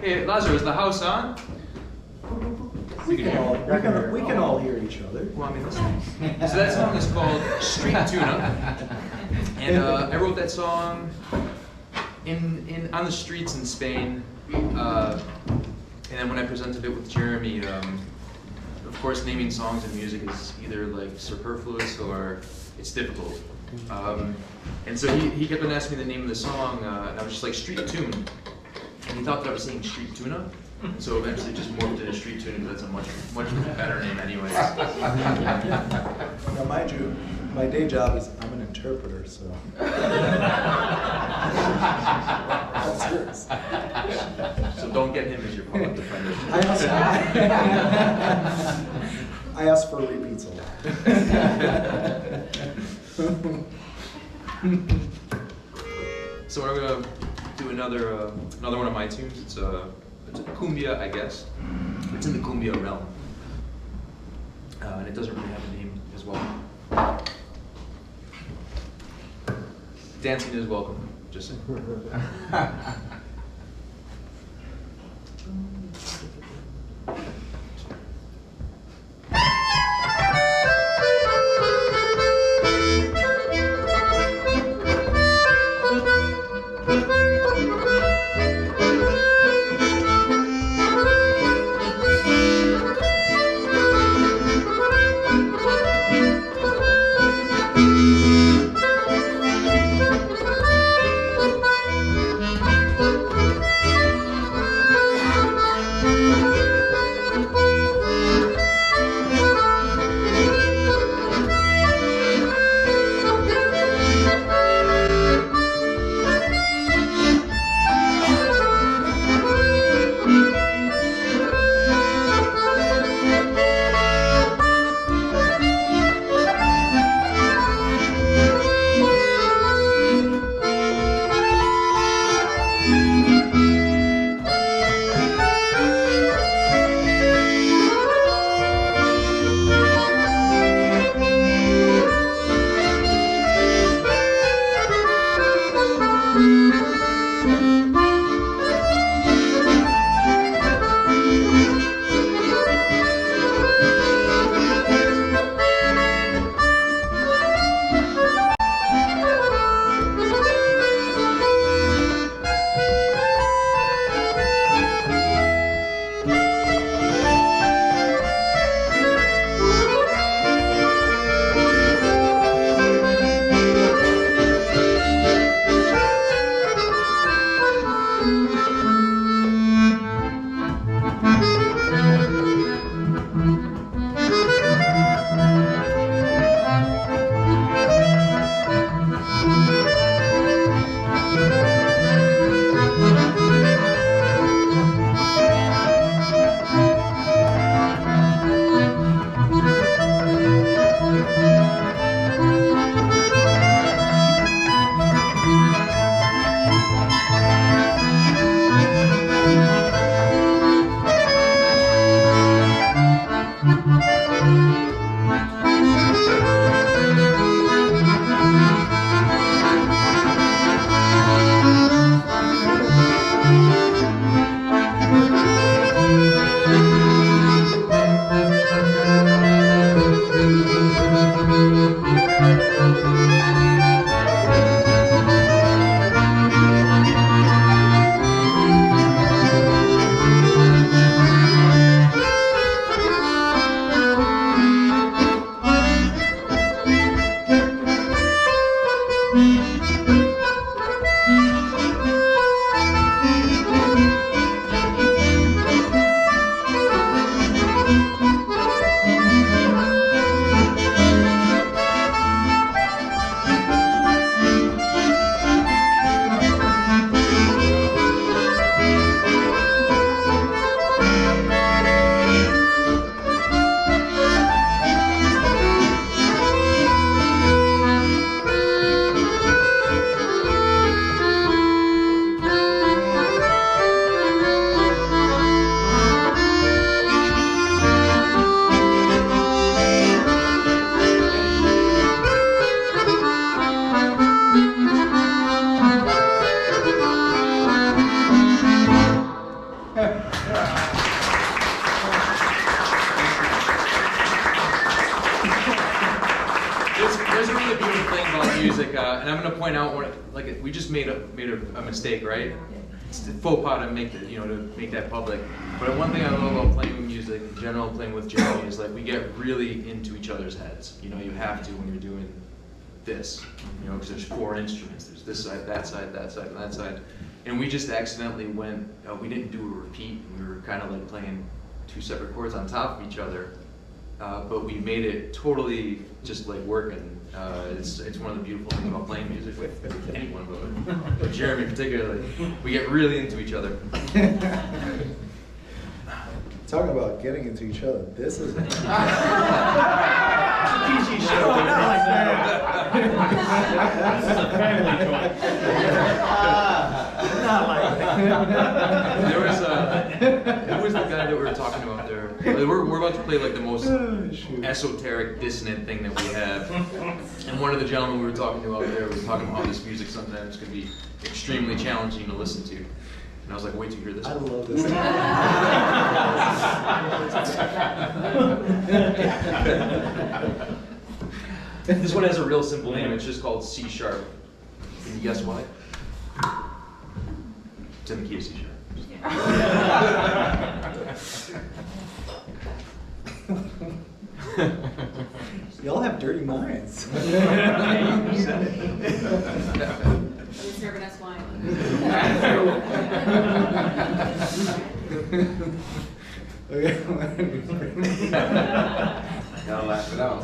Hey, Lazaro, is the house on? We can all hear each other. Well, I mean, listen. So that song is called Street Tune-Up. And I wrote that song on the streets in Spain And then when I presented it with Jeremy, of course, naming songs and music is either like superfluous or it's difficult. And so he kept on asking me the name of the song, and I was just like, Street Tune. And he thought that I was saying Street Tuna. And so eventually just morphed into Street Tuna because that's a much better name anyways. Now, mind you, my day job is I'm an interpreter, so. That's yours. So don't get him as your public defender. I ask for repeats a lot. So we're gonna do another one of my tunes. It's a cumbia, I guess. It's in the cumbia realm, and it doesn't really have a name as well. Dancing is welcome. Just saying. There's a really beautiful thing about music, and I'm going to point out we just made a mistake, right? it's a faux pas to make that, to make that public. But one thing I love about playing music in general, playing with Jeremy, is like we get really into each other's heads. You have to when you're doing this, because there's 4 instruments. There's this side, that side, that side, and that side. And we just accidentally went, we didn't do a repeat. We were kind of like playing 2 separate chords on top of each other. But we made it totally just like working. It's one of the beautiful things about playing music with anyone, but Jeremy particularly. We get really into each other. Talking about getting into each other, this is a PG show. Not like that. This is a family joint. Not like that. Who was the guy that we were talking about there? Like, we're about to play like the most esoteric, dissonant thing that we have. And one of the gentlemen we were talking to out there was talking about how this music sometimes can be extremely challenging to listen to. And I was like, wait till you hear this. I love this. This one has a real simple name. It's just called C sharp. Can you guess why? It's in the key of C sharp. Y'all have dirty minds. You're serving us wine. Gotta laugh it out.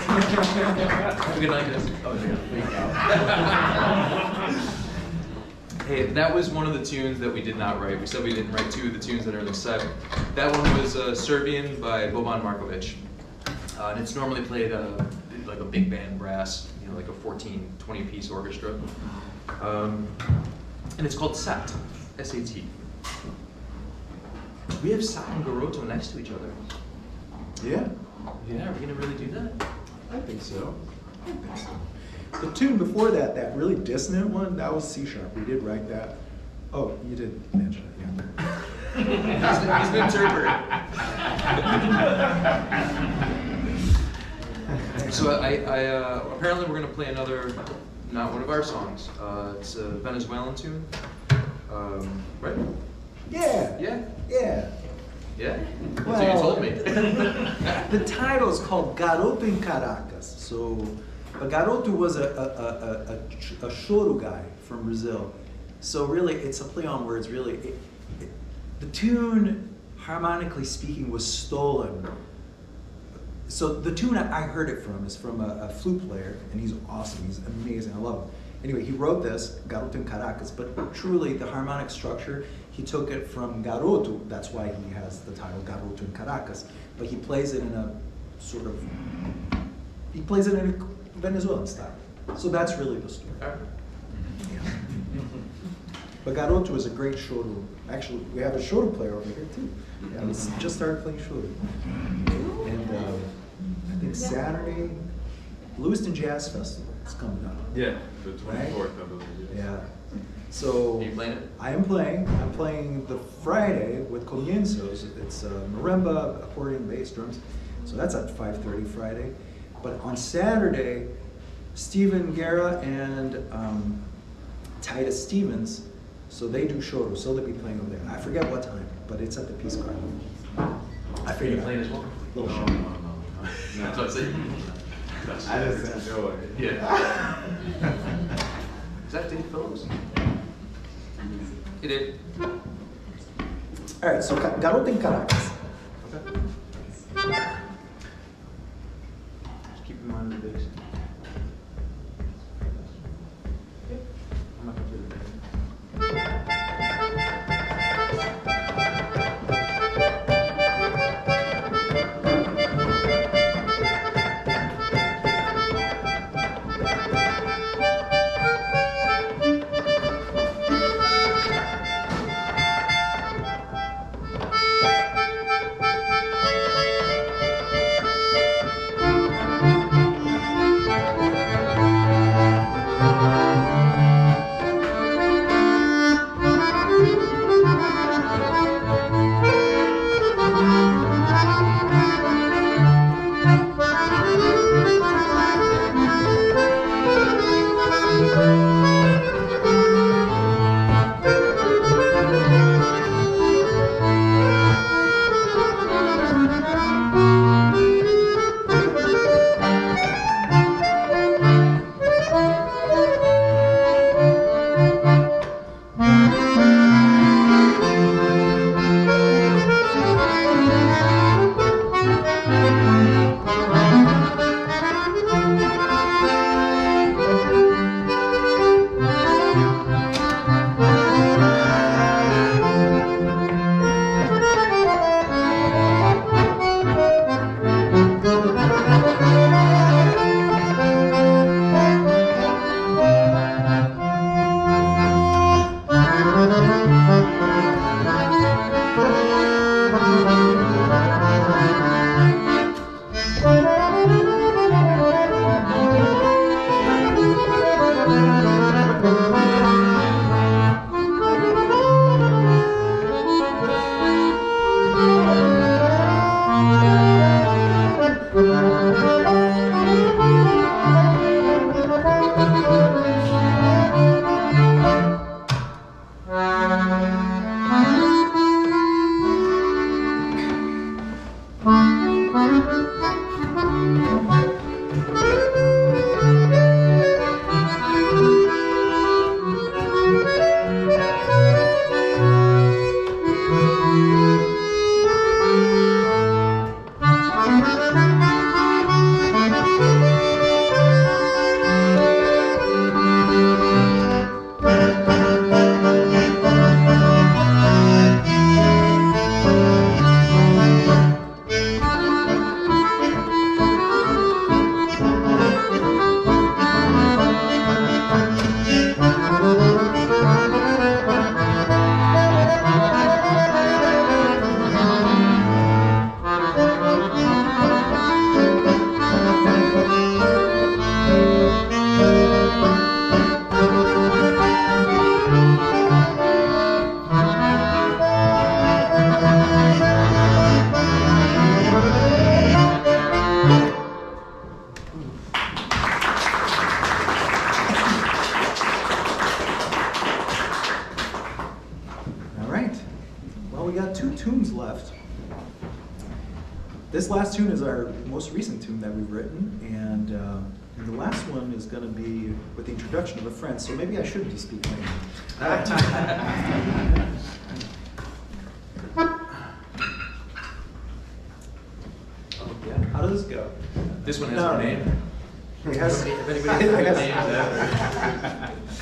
Have a good night, guys. Oh, yeah. Hey, that was one of the tunes that we did not write. We said we didn't write two of the tunes that are in the set. That one was Serbian by Boban Markovic. And it's normally played like a big band brass, you know, like a 14, 20-piece orchestra. And it's called Sat, S-A-T. We have Sa and Garoto next to each other. Yeah, Yeah, are we gonna really do that? I think so. I think so. The tune before that, that really dissonant one, that was C sharp. We did write that. Oh, you did mention it, yeah. He's an interpreter. So apparently we're gonna play another, not one of our songs. It's a Venezuelan tune. Right? Yeah. Yeah. Yeah. Yeah. That's what you told me. The title is called Garoto in Caracas. So, but Garoto was a choro guy from Brazil. So really, it's a play on words. Really, the tune, harmonically speaking, was stolen. So the tune I heard it from is from a flute player, and he's awesome. He's amazing. I love him. Anyway, he wrote this, Garoto in Caracas, but truly the harmonic structure, he took it from Garoto. That's why he has the title Garoto in Caracas. But he plays it in a sort of, he plays it in a Venezuelan style. So that's really the story. Alright. Yeah. But Garoto is a great choro. Actually, we have a choro player over here too. Yeah, he's just started playing choro. And I think Saturday, Lewiston Jazz Festival is coming up. Yeah, the Right? 24th, I believe. Yeah. So Are you playing it? I am playing. I'm playing the Friday with Comienzos. It's marimba, accordion, bass, drums. So that's at 5:30 Friday. But on Saturday, Stephen Guerra and Titus Stevens, so they do choro. So they'll be playing over there. I forget what time, but it's at the Peace Garden. I Are you figured playing as well? Little show. That's what I said. I just enjoy it. Yeah. Is that Dave Phillips? It is. All right, so Garoto in Caracas. Okay. Just keep in mind the bass. I'm not gonna do the bass. got 2 tunes left. This last tune is our most recent tune that we've written, and the last one is going to be with the introduction of a friend, so maybe I should just speak later. How does this go? This one has No. no name. It has- If anybody has it has- names,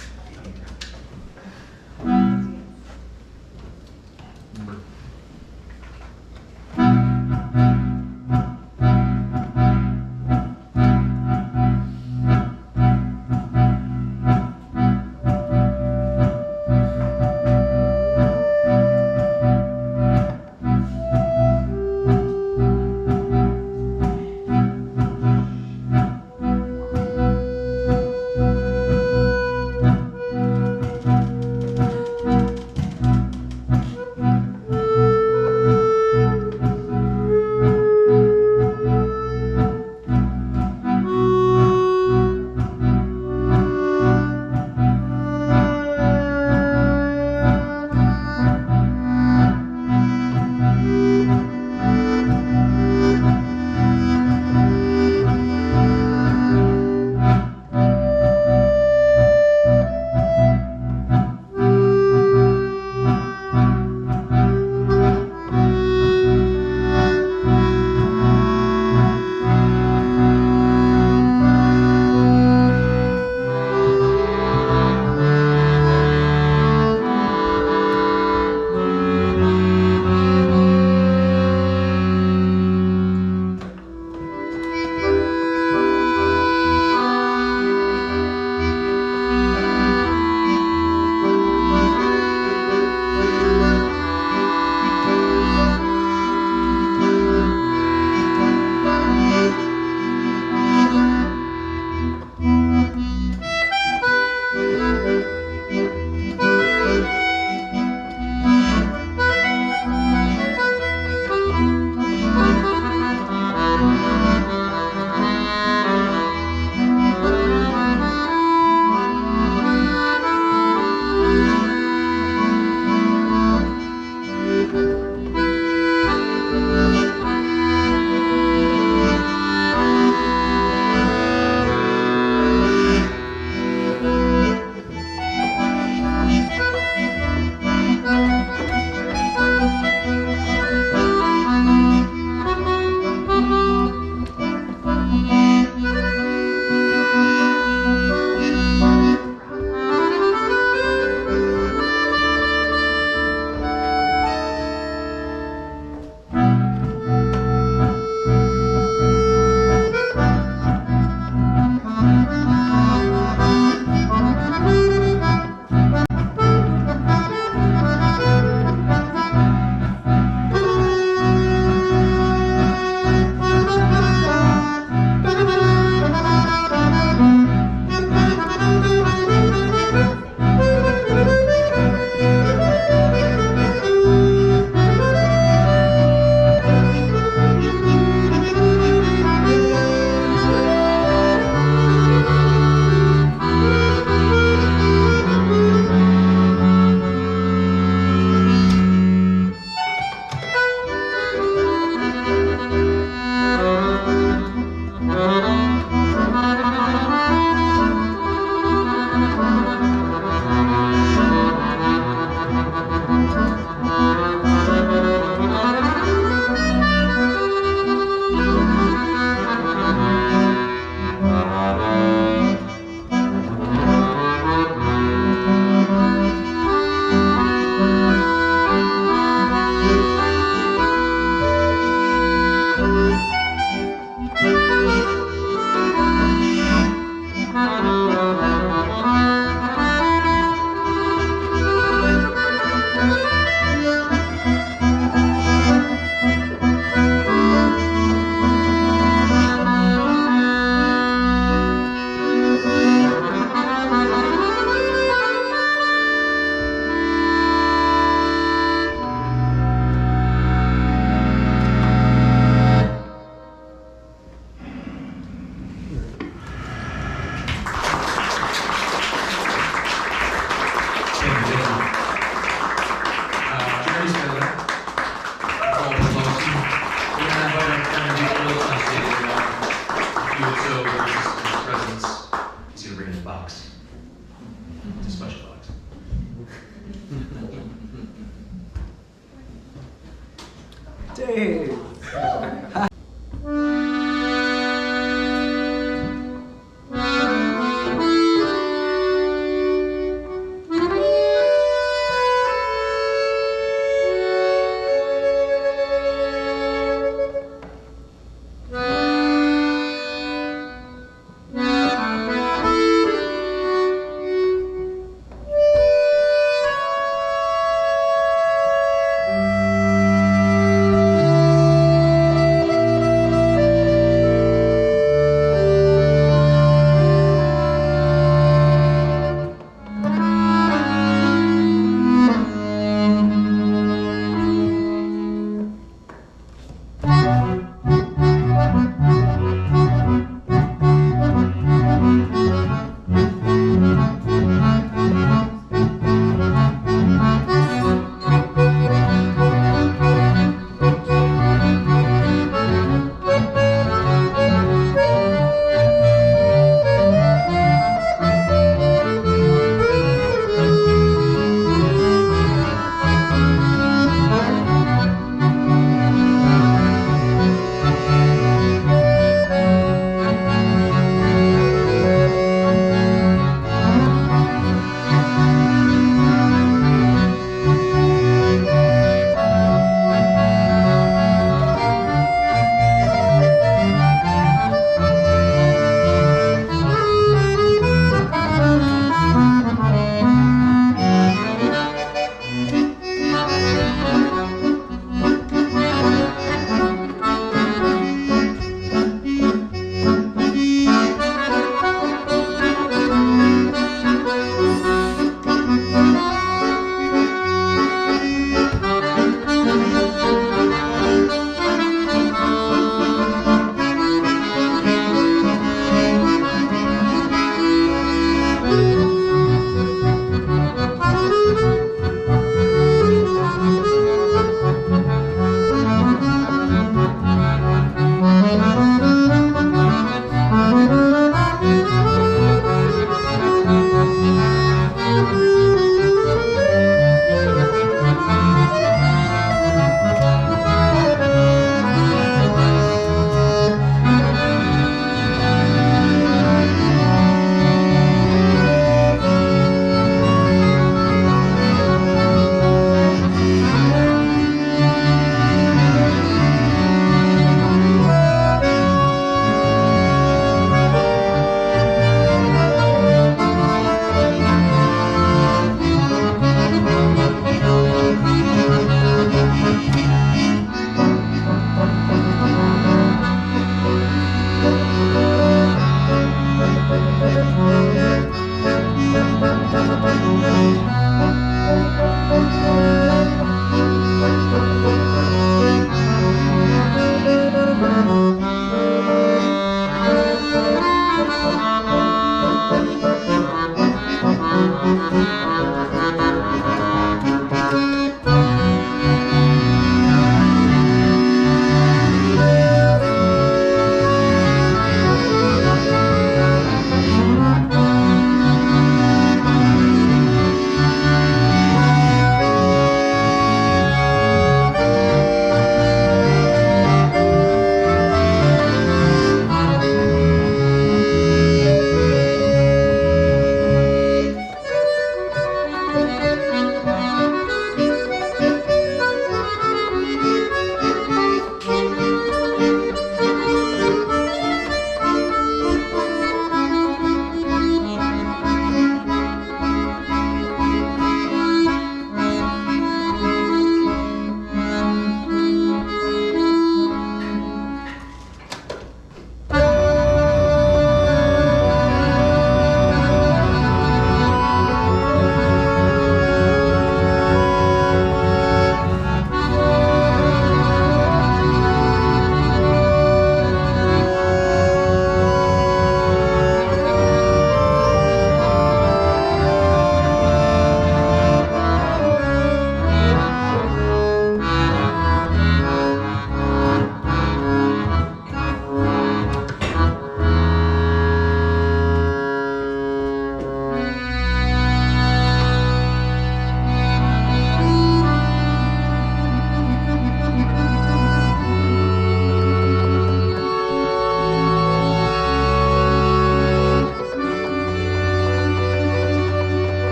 Dave.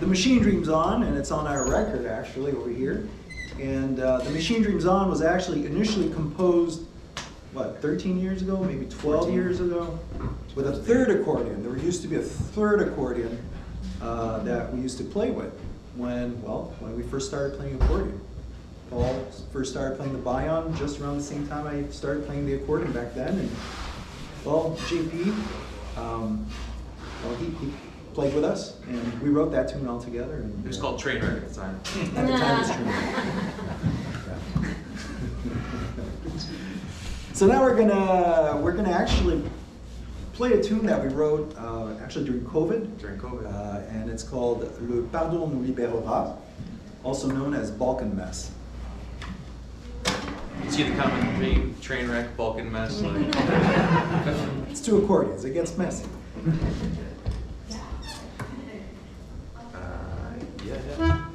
The Machine Dreams On, and it's on our record actually over here. And The Machine Dreams On was actually initially composed, what, 13 years ago, maybe 12 14. years ago, with a third accordion. There used to be a third accordion that we used to play with when we first started playing accordion. Paul first started playing the Bayon just around the same time I started playing the accordion back then. And well, JP, he played with us, and we wrote that tune all together. And, It was called Trainwreck at the time. at the time, it was true. So now we're gonna actually play a tune that we wrote actually during COVID. During COVID. And it's called Le Pardon nous libérera, also known as Balkan Mess. You see the common theme, train wreck, Balkan mess. Like. It's two accordions, it gets messy. Yeah.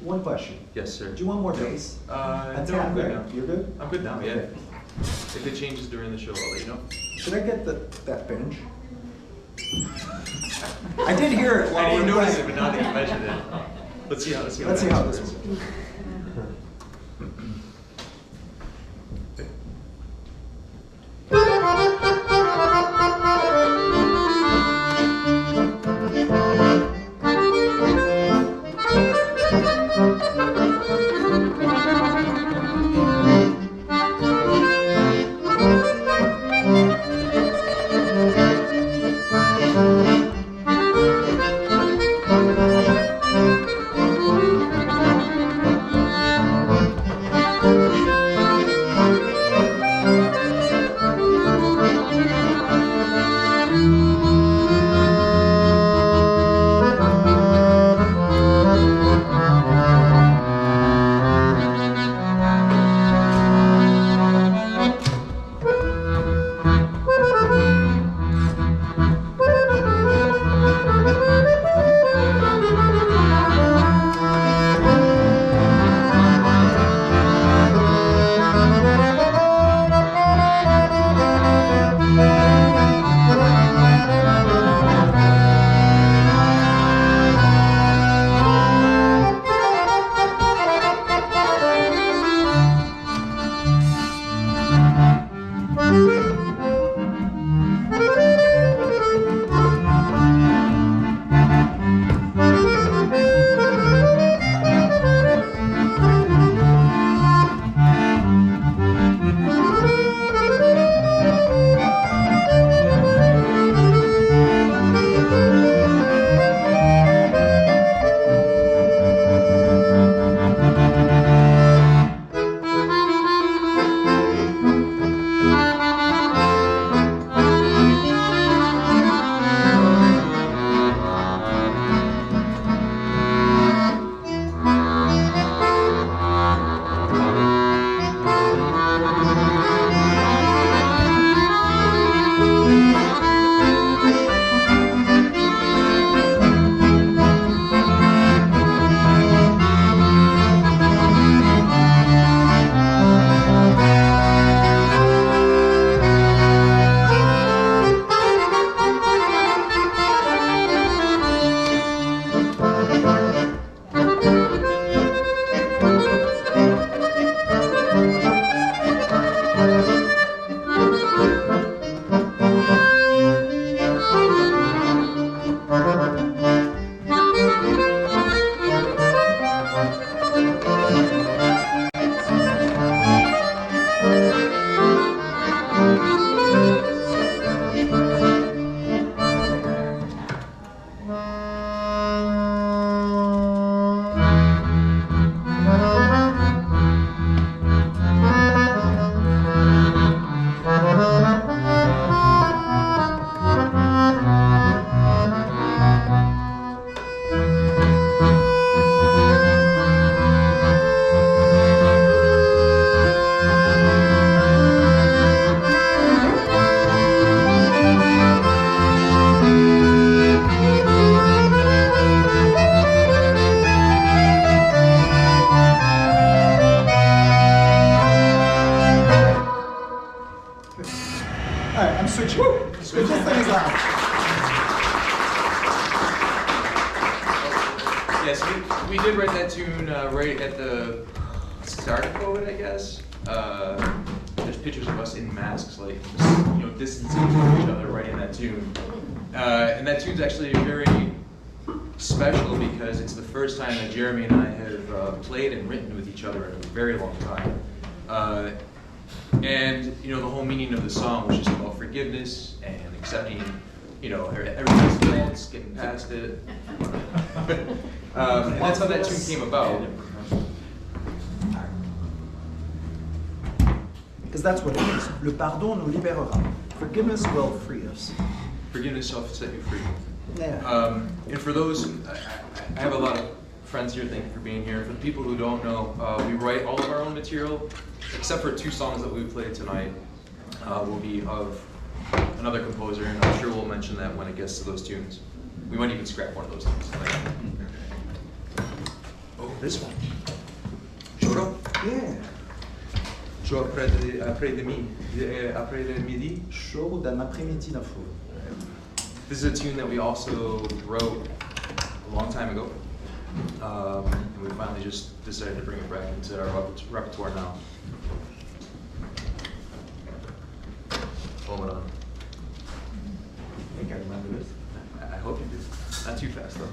One question. Yes, sir. Do you want more bass? No, A I'm tad, good right? now. You're good? I'm good now, yeah. Okay. If it changes during the show, I'll let you know. Should I get that bench? I did hear it while I we didn't were notice playing. it, but now that you mentioned it. Let's see how Let's see how this works. works. we did write that tune right at the start of COVID, I guess. There's pictures of us in masks, like, distancing from each other, writing that tune. And that tune's actually very special because it's the first time that Jeremy and I have played and written with each other in a very long time. And the whole meaning of the song was just about forgiveness and accepting, everybody's faults, getting past it. And that's how that tune came about. Because that's what it is. Le pardon nous libérera. Forgiveness will free us. Forgiveness shall set you free. Yeah. And for those, I have a lot of friends here, thank you for being here. For the people who don't know, we write all of our own material, except for 2 songs that we played tonight will be of another composer, and I'm sure we'll mention that when it gets to those tunes. We might even scrap one of those tunes tonight. Oh, this one. Choro? Yeah. Choro après le midi. Choro d'un après-midi na foule. This is a tune that we also wrote a long time ago. And we finally just decided to bring it back into our repertoire now. Hold on. I think I remember this. I hope you do. Not too fast though.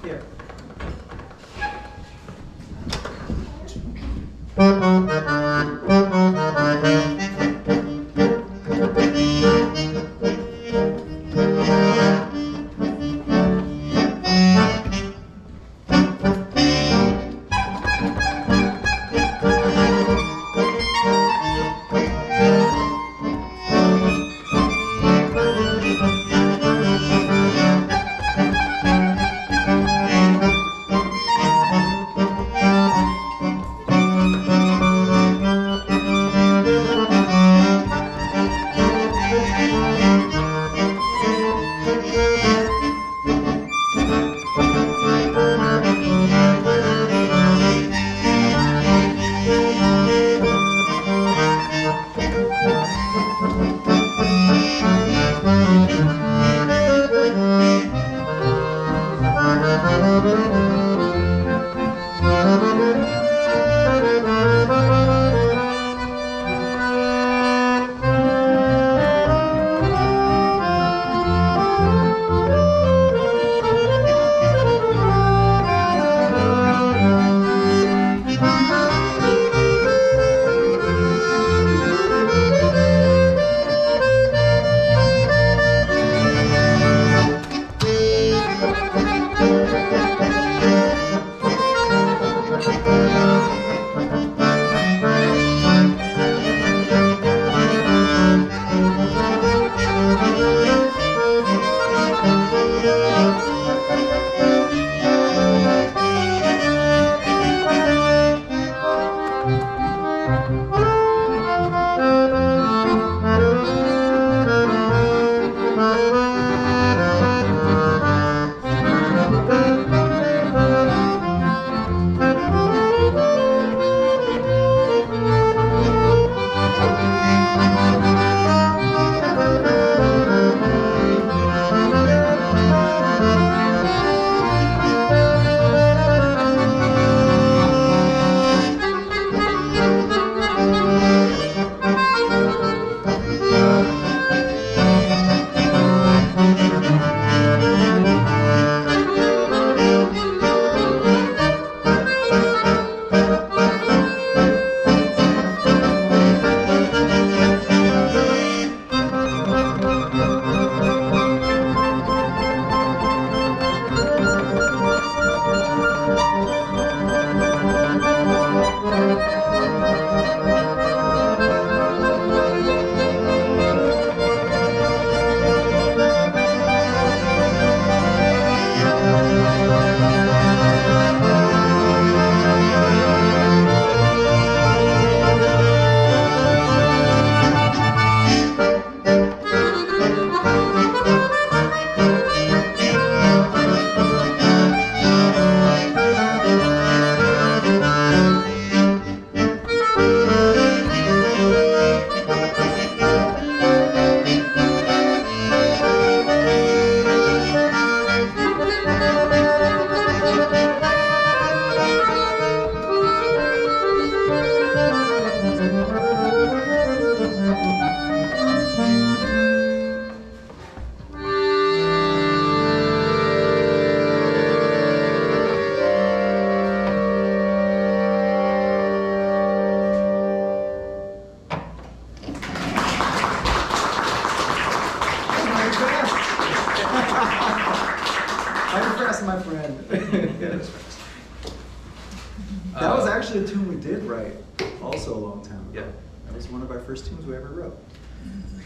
Here. That was actually a tune we did write also a long time ago. Yeah. That was one of our first tunes we ever wrote.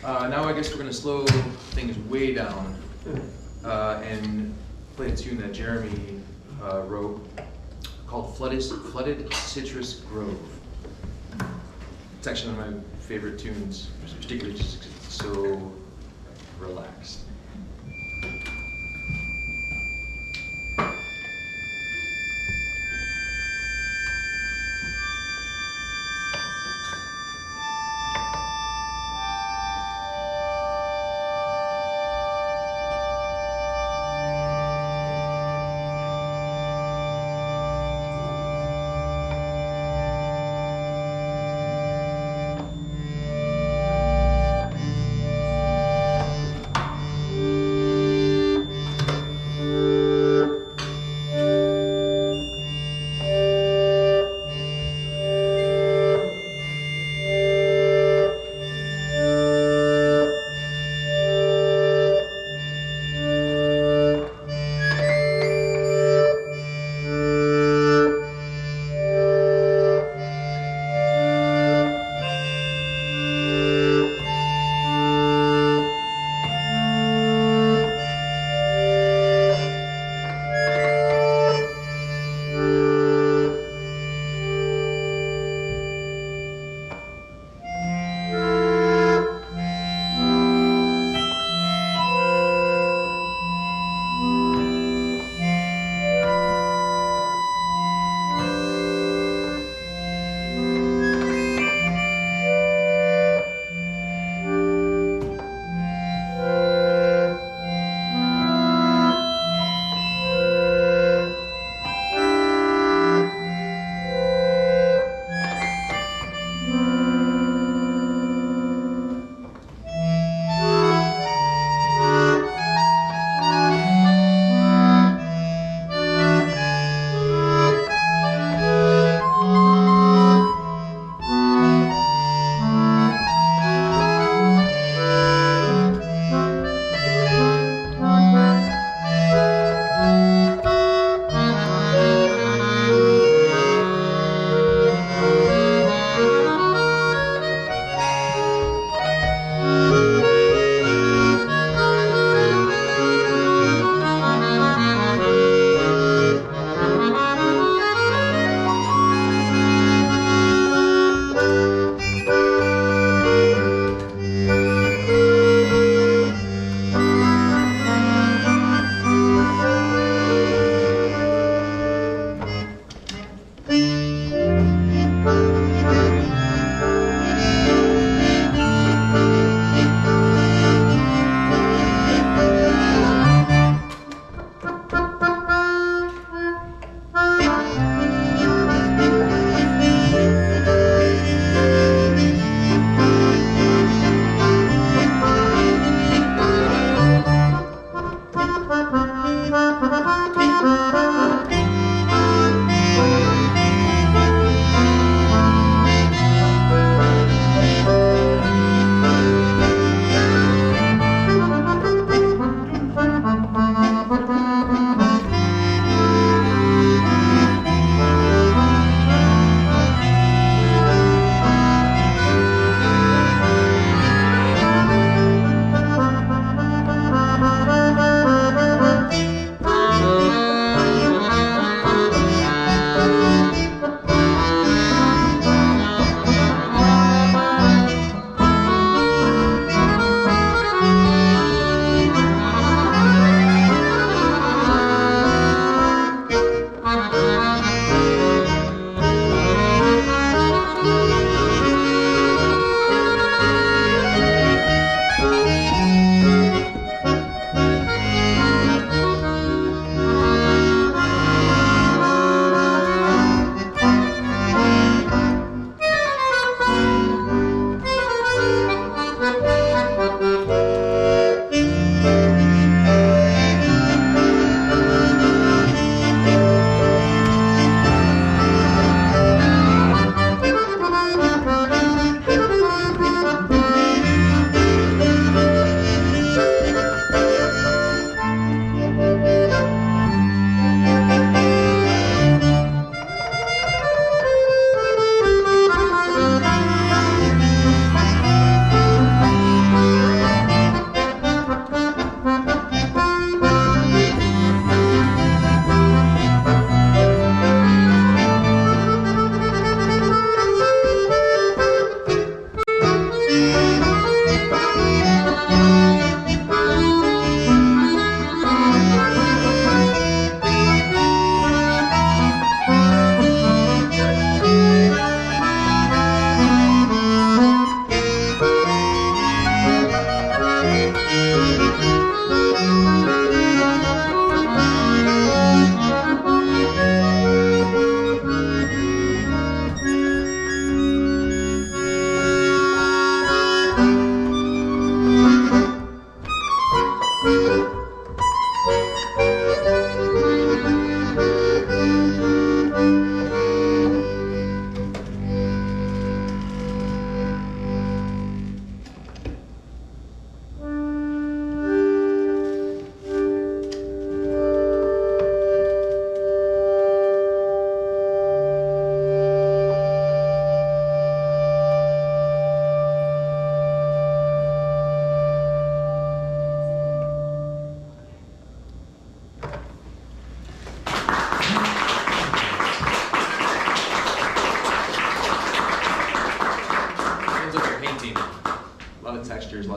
Now I guess we're gonna slow things way down and play a tune that Jeremy wrote called Flooded Citrus Grove. It's actually one of my favorite tunes, particularly just 'cause it's so relaxed.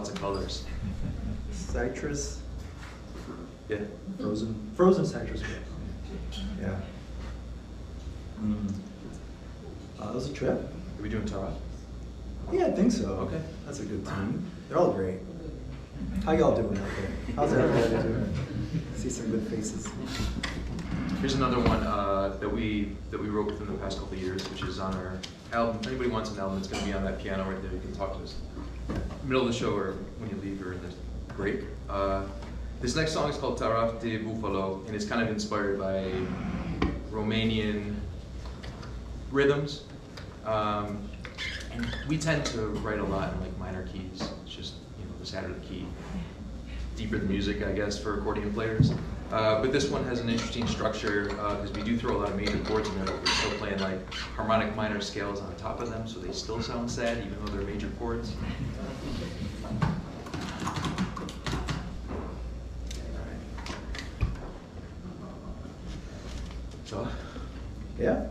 lots of colors. Citrus, Yeah. frozen citrus. Yeah. That was a trip. Are we doing Tara? Yeah, I think so. Okay. That's a good team. They're all great. How y'all doing out there? How's everybody doing? See some good faces. Here's another one that we wrote within the past couple of years, which is on our album. If anybody wants an album, it's going to be on that piano right there. You can talk to us middle of the show or when you leave or in the break. This next song is called Taraf de Buffalo, and it's kind of inspired by Romanian rhythms. And we tend to write a lot in like minor keys. It's just, you know, the sadder the key, deeper the music, I guess, for accordion players. But this one has an interesting structure because we do throw a lot of major chords in there, but we're still playing like harmonic minor scales on top of them, so they still sound sad even though they're major chords. So, Yeah?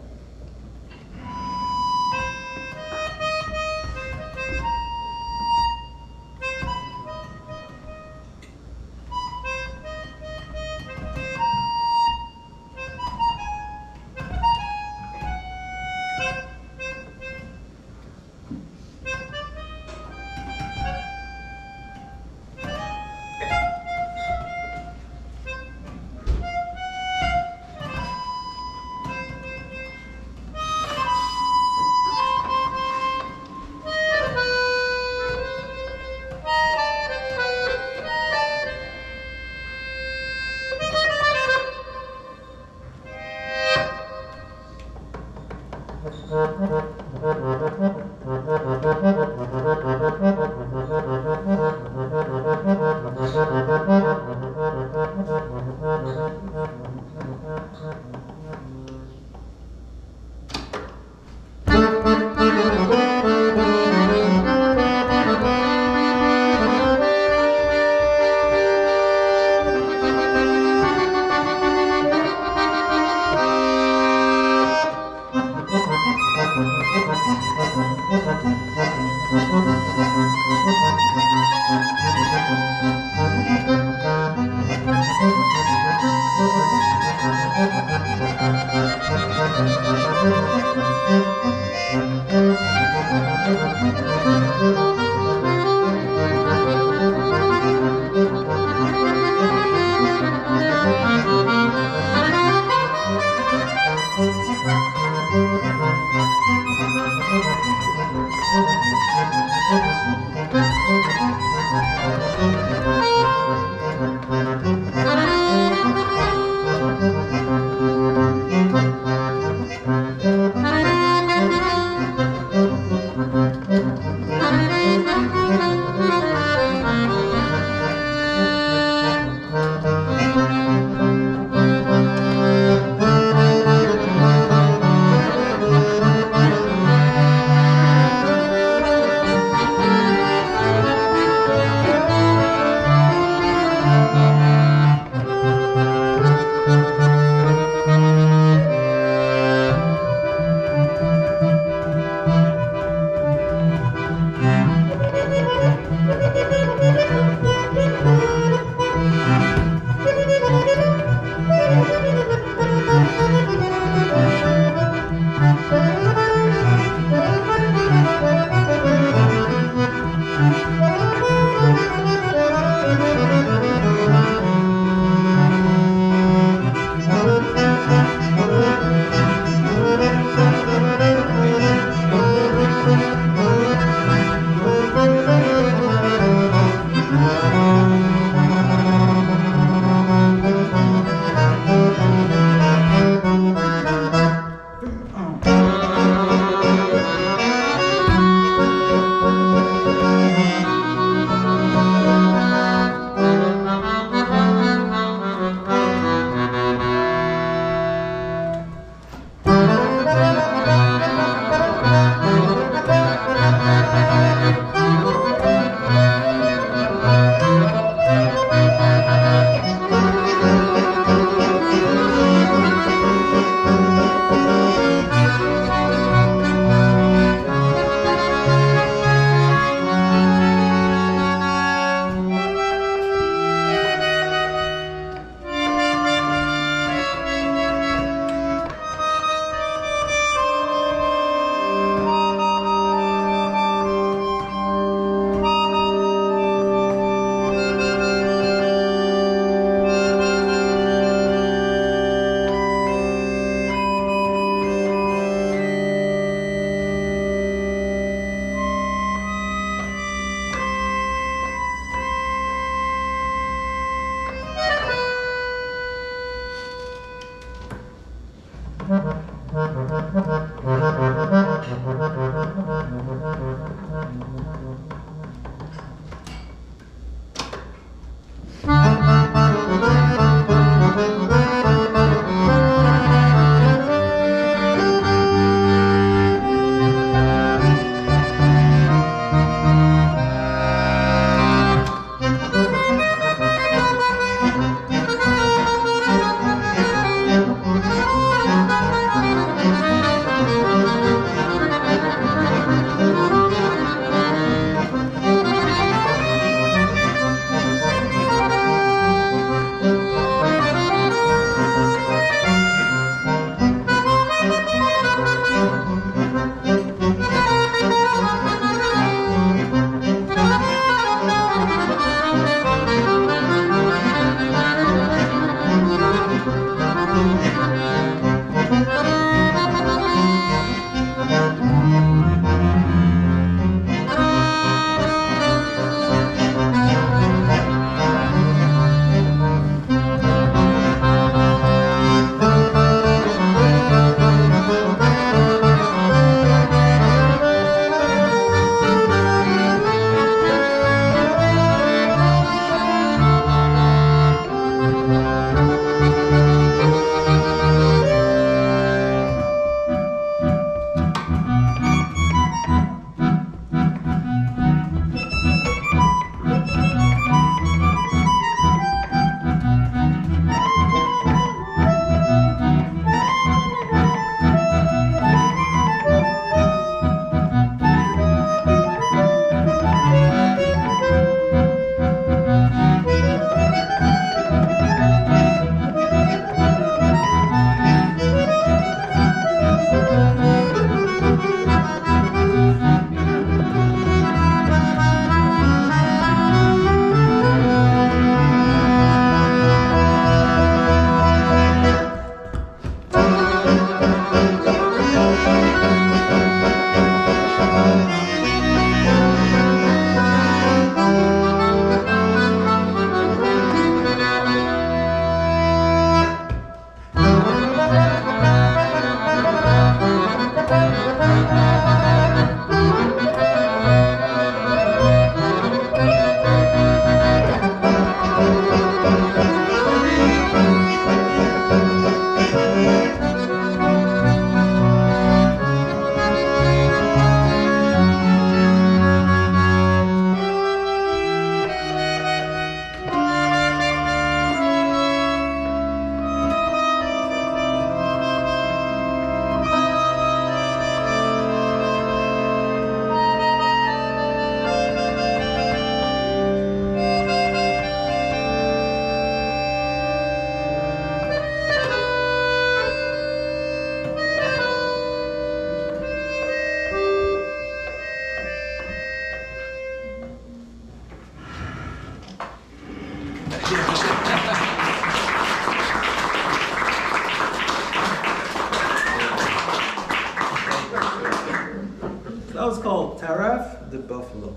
That was called Taraf de Buffalo.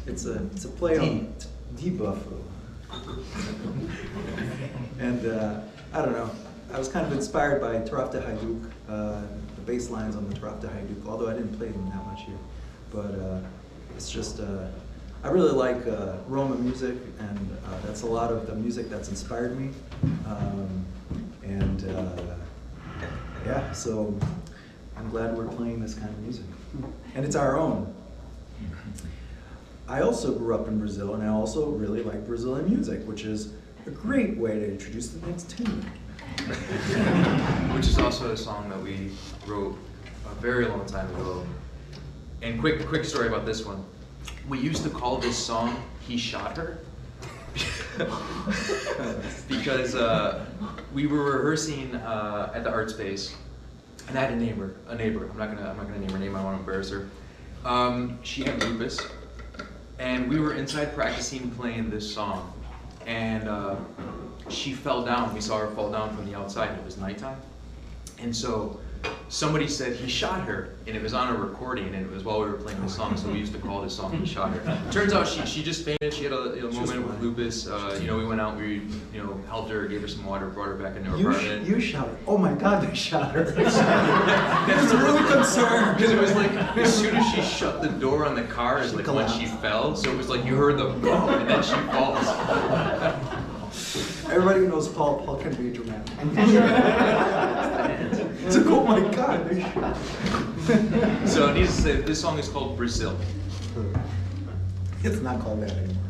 It's a play on D Buffalo. And I don't know. I was kind of inspired by Taraf de Hajduk, the bass lines on the Taraf de Hajduk, although I didn't play them that much here. But it's just, I really like Roma music, and that's a lot of the music that's inspired me. Yeah, so I'm glad we're playing this kind of music. And it's our own. I also grew up in Brazil, and I also really like Brazilian music, which is a great way to introduce the next tune. Which is also a song that we wrote a very long time ago. And quick story about this one. We used to call this song "He Shot Her" because we were rehearsing at the art space, and I had a neighbor. I'm not gonna name her name. I don't want to embarrass her. She had lupus, and we were inside practicing playing this song, and she fell down. We saw her fall down from the outside, and it was nighttime. And so somebody said he shot her, and it was on a recording, and it was while we were playing the song, so we used to call this song "He Shot Her." Turns out she just fainted. She had a moment with lupus. We went out, we helped her, gave her some water, brought her back into her apartment. You shot her. Oh my God, they shot her. I was really concerned. Because it was like, as soon as she shut the door on the car is like when she fell, so it was like you heard the boom, and then she falls. Everybody who knows Paul can be dramatic. It's like, oh my God, they shot her. So needless to say, this song is called Brazil. It's not called that anymore.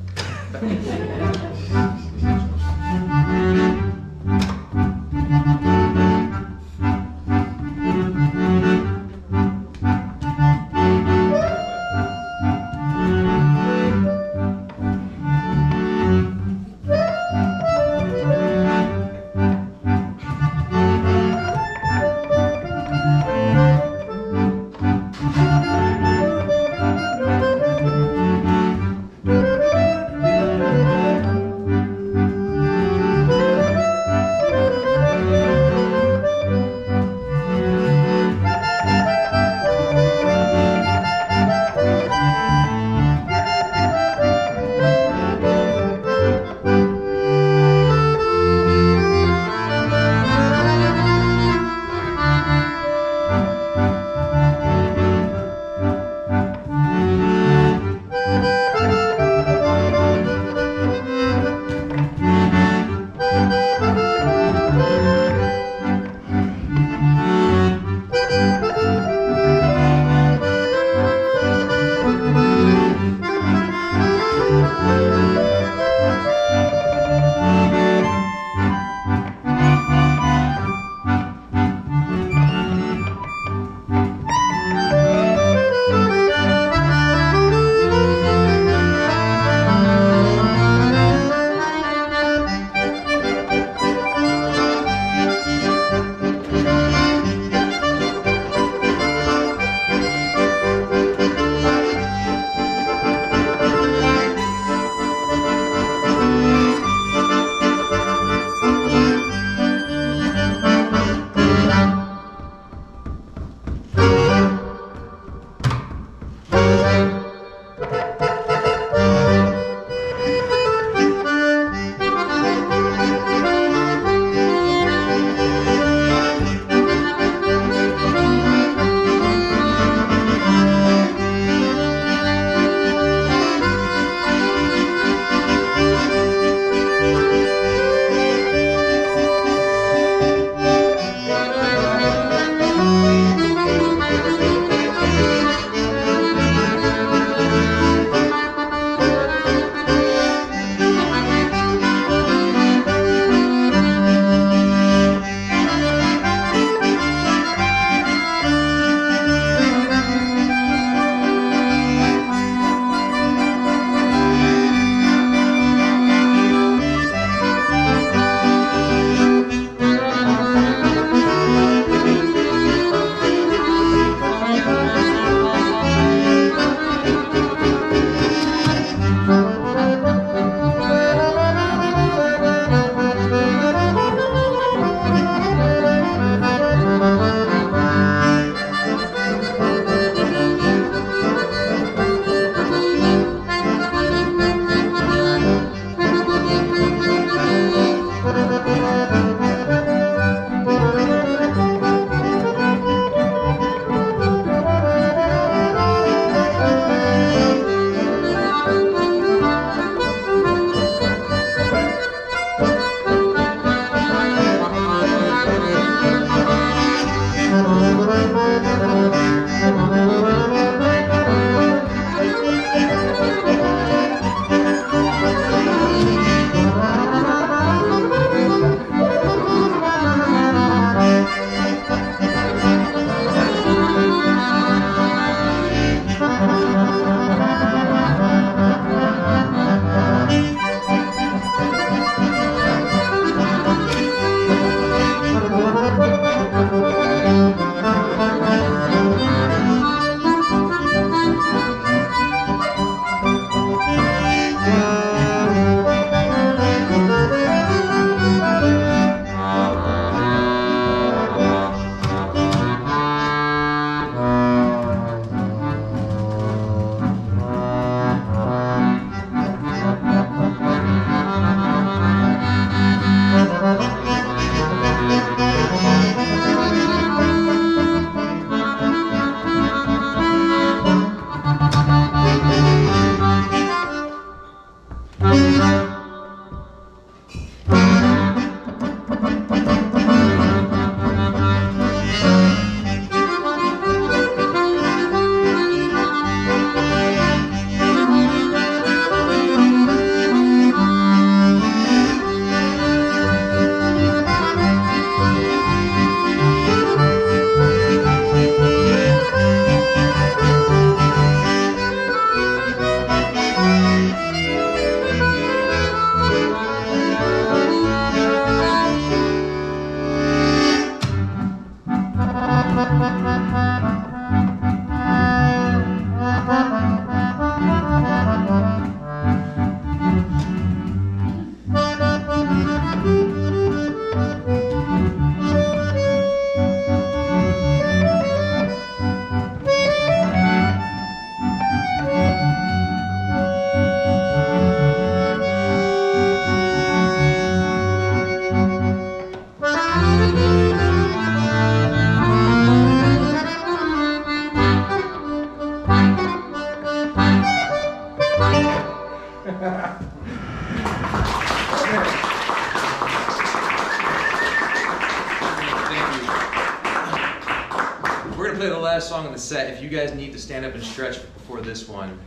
We're gonna play the last song in the set. If you guys need to stand up and stretch before this one,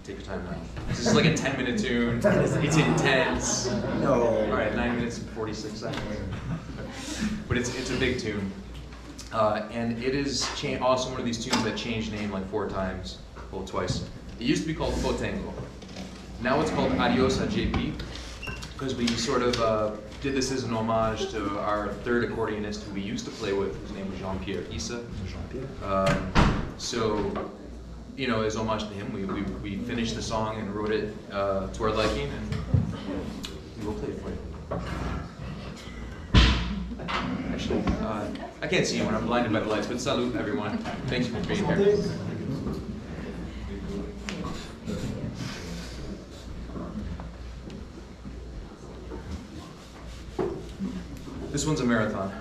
take your time now. This is like a 10-minute tune. It's intense. No. All right, 9 minutes and 46 seconds. But it's a big tune. And it is also one of these tunes that changed name like 4 times, well, twice. It used to be called Potengo. Now it's called Adios a JP, because we sort of did this as an homage to our third accordionist who we used to play with, whose name was Jean-Pierre Issa. So, you know, as homage to him, we finished the song and wrote it to our liking, and we will play it for you. Actually, I can't see you when I'm blinded by the lights, but salute everyone. Thanks for being here. This one's a marathon.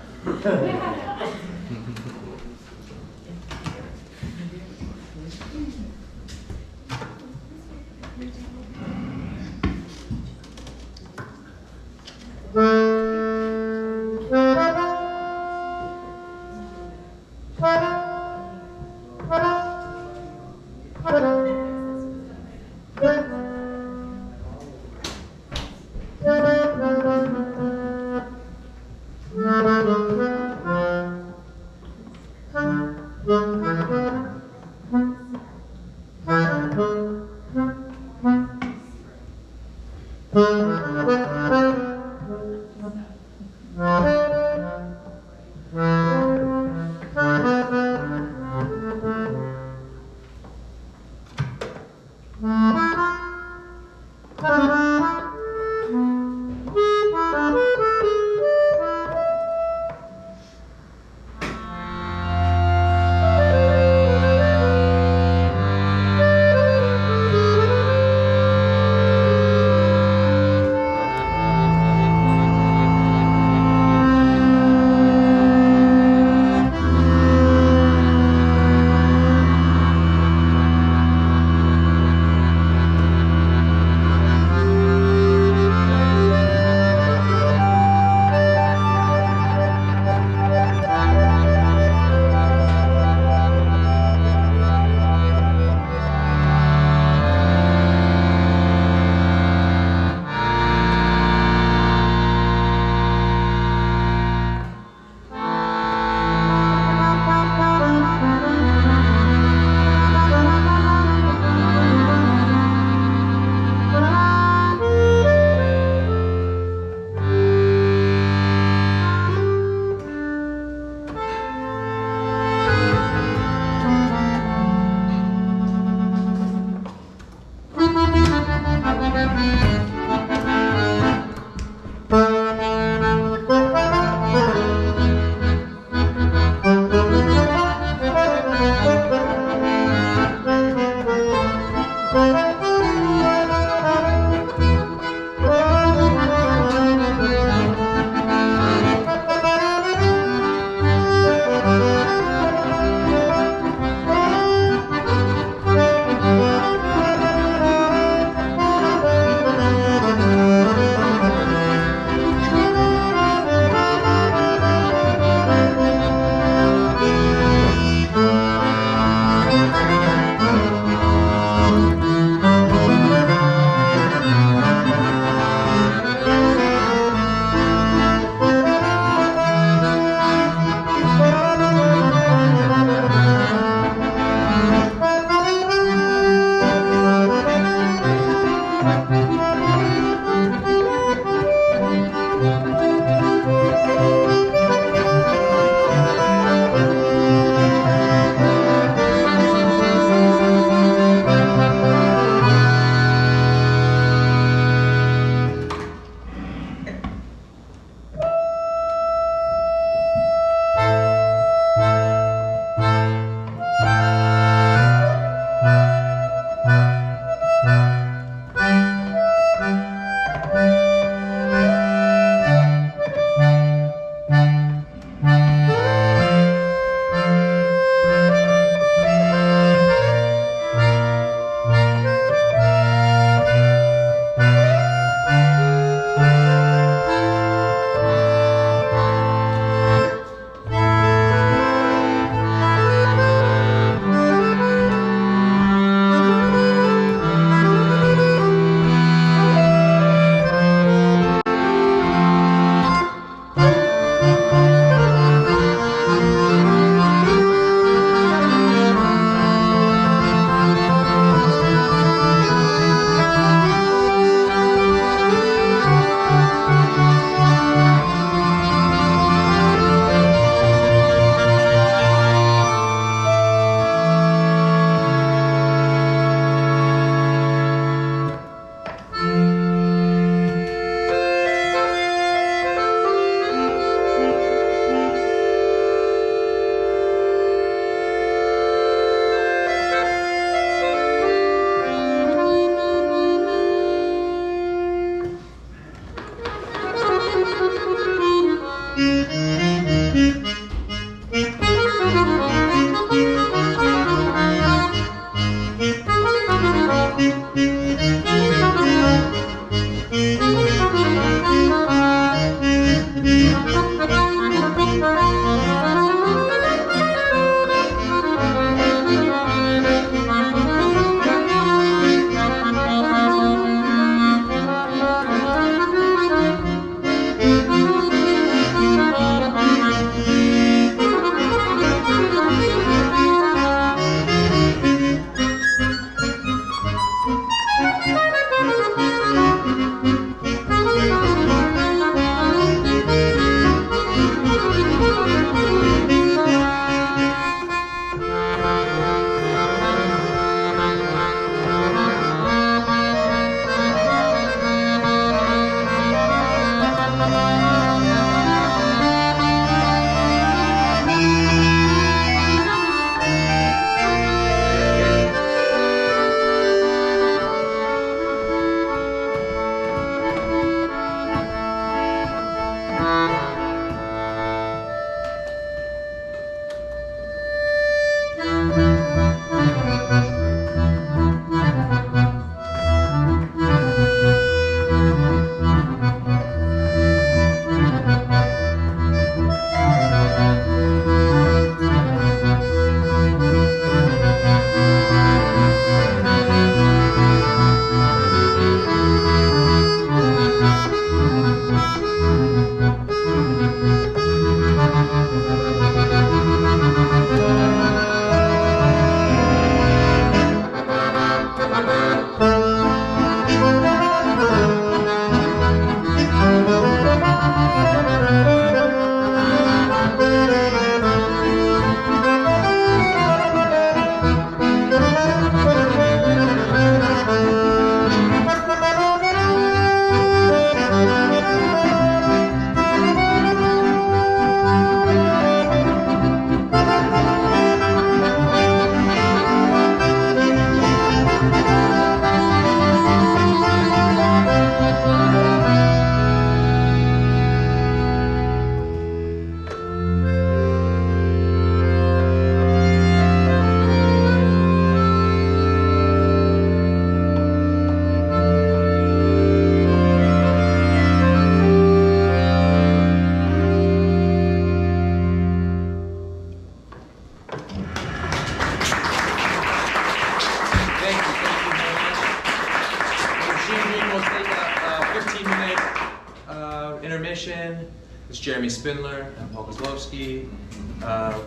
Mission. It's Jeremy Spindler and Paul Kozlowski.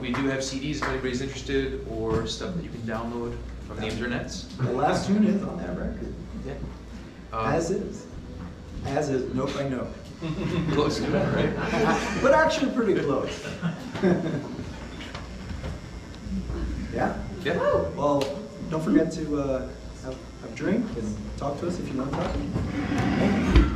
We do have CDs if anybody's interested, or stuff that you can download from the internet. The last tune is on that record. Yeah. As is. As is, note by note. Close to it, right? But actually pretty close. Yeah? Yeah. Well, don't forget to have a drink and talk to us if you want to talk.